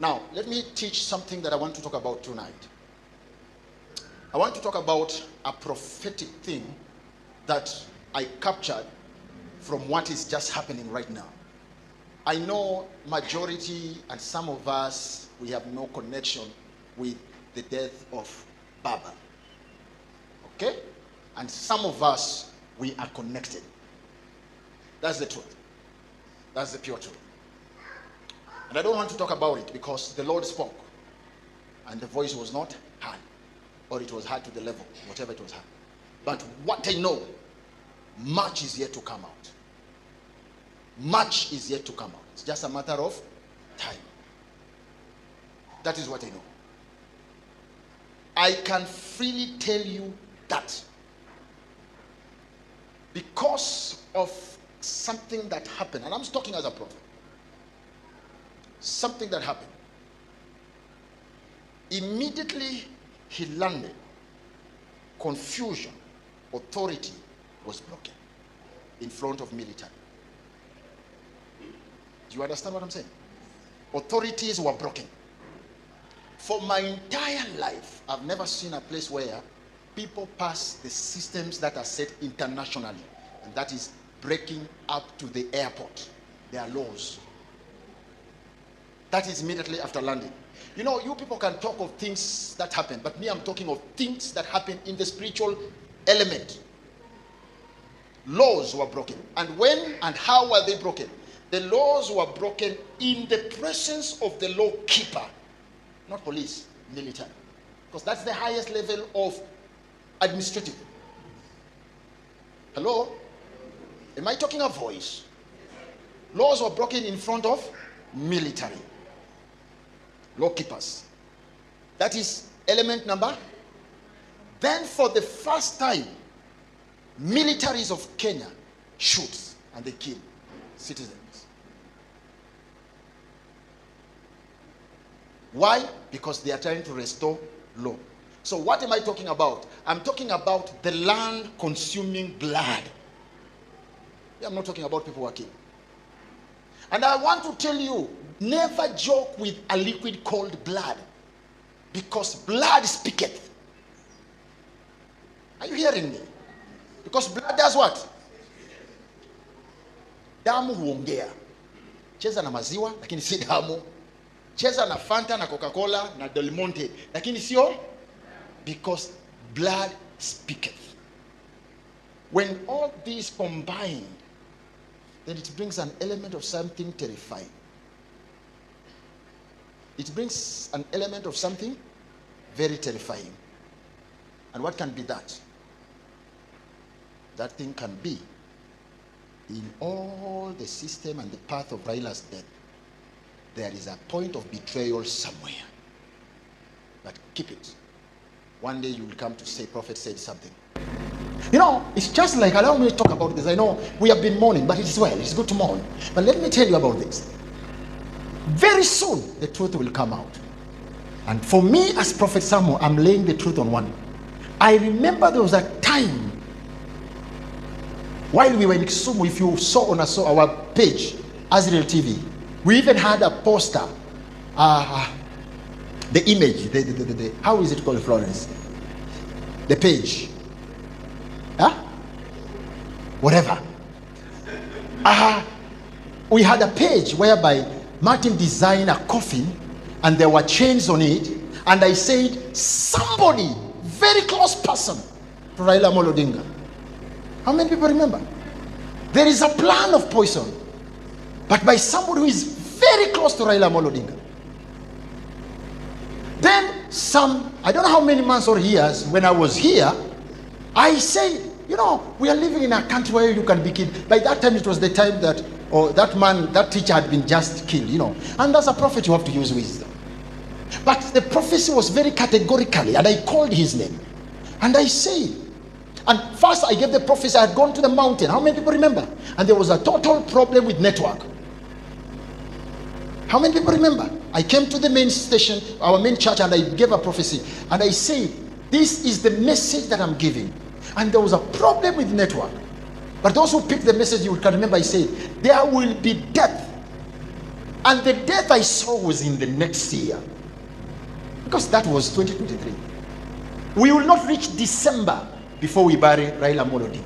Now, let me teach something that I want to talk about tonight. I want to talk about a prophetic thing that I captured from what is just happening right now. I know majority and some of us, we have no connection with the death of Baba. Okay? And some of us, we are connected. That's the truth. That's the pure truth. And I don't want to talk about it because the Lord spoke and the voice was not heard, or it was heard to the level, whatever it was heard. But what I know, much is yet to come out. Much is yet to come out. It's just a matter of time. That is what I know. I can freely tell you that because of something that happened, and I'm talking as a prophet, something that happened. Immediately he landed, confusion, authority was broken in front of military. Do you understand what I'm saying? Authorities were broken. For my entire life, I've never seen a place where people pass the systems that are set internationally, and that is breaking up to the airport. There are laws. That is immediately after landing. You know, you people can talk of things that happen, but me, I'm talking of things that happen in the spiritual element. Laws were broken. And when and how were they broken? The laws were broken in the presence of the law keeper, not police, military. Because that's the highest level of administrative. Hello? Am I talking a voice? Laws were broken in front of military. Law keepers. That is element number. Then for the first time, militaries of Kenya shoots and they kill citizens. Why? Because they are trying to restore law. So what am I talking about? I'm talking about the land consuming blood. I'm not talking about people who are killed. And I want to tell you, never joke with a liquid called blood, because blood speaketh. Are you hearing me? Because blood does what? Damu huongea. Cheza na maziwa lakini si damu. Cheza na Fanta na Coca-Cola na Del Monte lakini sio, because blood speaketh. When all these combine, then it brings an element of something terrifying. It brings an element of something very terrifying. And what can be that? That thing can be, in all the system and the path of Raila'S death, there is a point of betrayal somewhere. But keep it. One day you will come to say, prophet said something. You know, it's just like, allow me to talk about this. I know we have been mourning, but it is well. It's good to mourn. But let me tell you about this. Very soon, the truth will come out. And for me, as Prophet Samo, I'm laying the truth on one. I remember there was a time while we were in Kisumu, if you saw on our page, Azrael TV, we even had a poster, the image, the how is it called, Florence? The page. Huh? Whatever. We had a page whereby Martin designed a coffin and there were chains on it, and I said, somebody, very close person to Raila Amolo Odinga. How many people remember? There is a plan of poison, but by somebody who is very close to Raila Amolo Odinga. Then I don't know how many months or years, when I was here, I said, you know, we are living in a country where you can be killed. By that time, it was the time that, that man, that teacher had been just killed, you know. And as a prophet, you have to use wisdom. But the prophecy was very categorically, and I called his name. And I said, and first I gave the prophecy, I had gone to the mountain. How many people remember? And there was a total problem with network. How many people remember? I came to the main station, our main church, and I gave a prophecy. And I said, this is the message that I'm giving. And there was a problem with network. But those who picked the message, you can remember I said, there will be death And the death I saw was in the next year. Because that was 2023. We will not reach December before we bury Raila Odinga.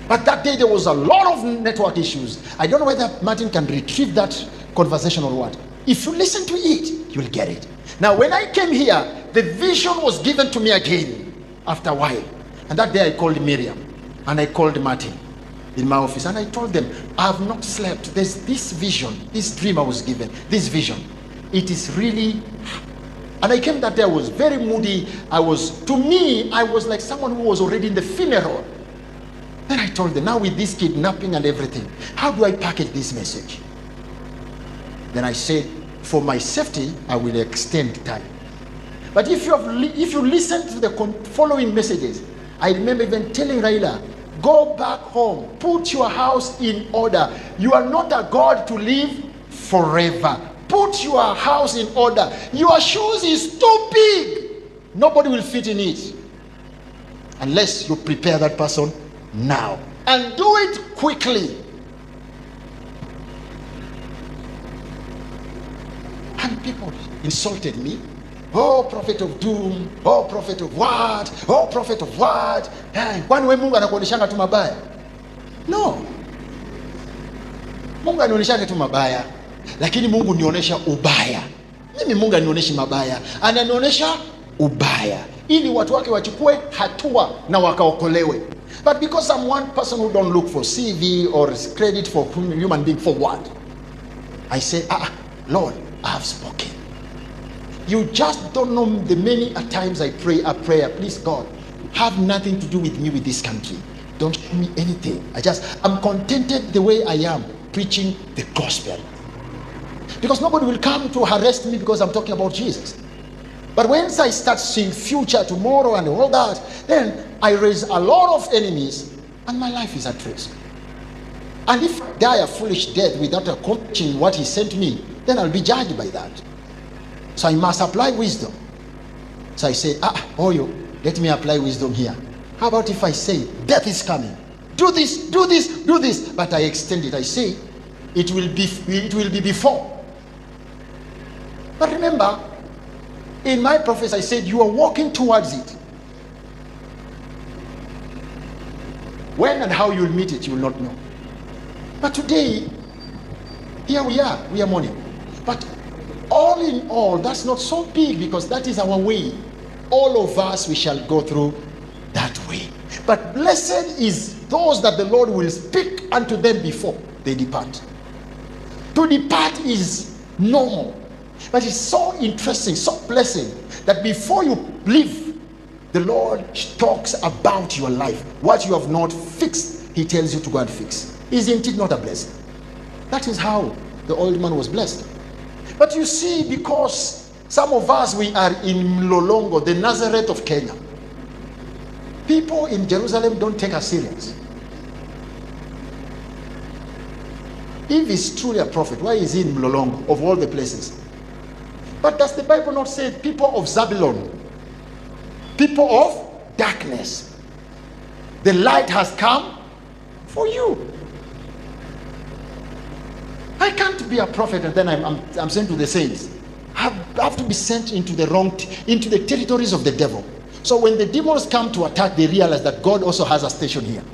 But that day there was a lot of network issues. I don't know whether Martin can retrieve that conversation or what. If you listen to it, you'll get it. Now when I came here, the vision was given to me again after a while. And that day I called Miriam and I called Martin in my office and I told them, I have not slept. There's this vision, this dream I was given, this vision. It is really... And I came that day, I was very moody. To me, I was like someone who was already in the funeral. Then I told them, now with this kidnapping and everything, how do I package this message? Then I said, for my safety, I will extend time. But if you listen to the following messages, I remember even telling Raila, go back home, put your house in order. You are not a God to live forever. Put your house in order. Your shoes is too big. Nobody will fit in it. Unless you prepare that person now. And do it quickly. And people insulted me. Oh, prophet of doom. Oh, prophet of what? Oh, prophet of what? Kwani we Mungu anakuoneshanga tu mabaya? No. Mungu anaoneshanga tu mabaya. Lakini Mungu nionyesha ubaya. Mimi Mungu anioneshi mabaya. Ananionyesha ubaya. Ili watu wake wachukue hatua na wakaokolewe. But because I'm one person who don't look for CV or credit for human being for what? I say, Lord, I have spoken. You just don't know the many times I pray a prayer. Please God, have nothing to do with me with this country. Don't give me anything. I'm contented the way I am preaching the gospel. Because nobody will come to harass me because I'm talking about Jesus. But once I start seeing future, tomorrow and all that, then I raise a lot of enemies and my life is at risk. And if I die a foolish death without accomplishing what he sent me, then I'll be judged by that. So I must apply wisdom. So I say, Oyo, let me apply wisdom here. How about if I say, death is coming. Do this, do this, do this. But I extend it. I say, it will be before. But remember, in my prophecy, I said, you are walking towards it. When and how you will meet it, you will not know. But today, here we are mourning. But all in all, that's not so big because that is our way. All of us, we shall go through that way. But blessed is those that the Lord will speak unto them before they depart. To depart is normal. But it's so interesting, so blessing that before you leave, the Lord talks about your life. What you have not fixed, he tells you to go and fix. Isn't it not a blessing? That is how the old man was blessed. But you see, because some of us, we are in Mlolongo, the Nazareth of Kenya. People in Jerusalem don't take us serious. If he's truly a prophet, why is he in Mlolongo of all the places? But does the Bible not say people of Zabulon, people of darkness, the light has come for you? I can't be a prophet and then I'm sent to the saints. I have to be sent into the territories of the devil. So when the demons come to attack, they realize that God also has a station here.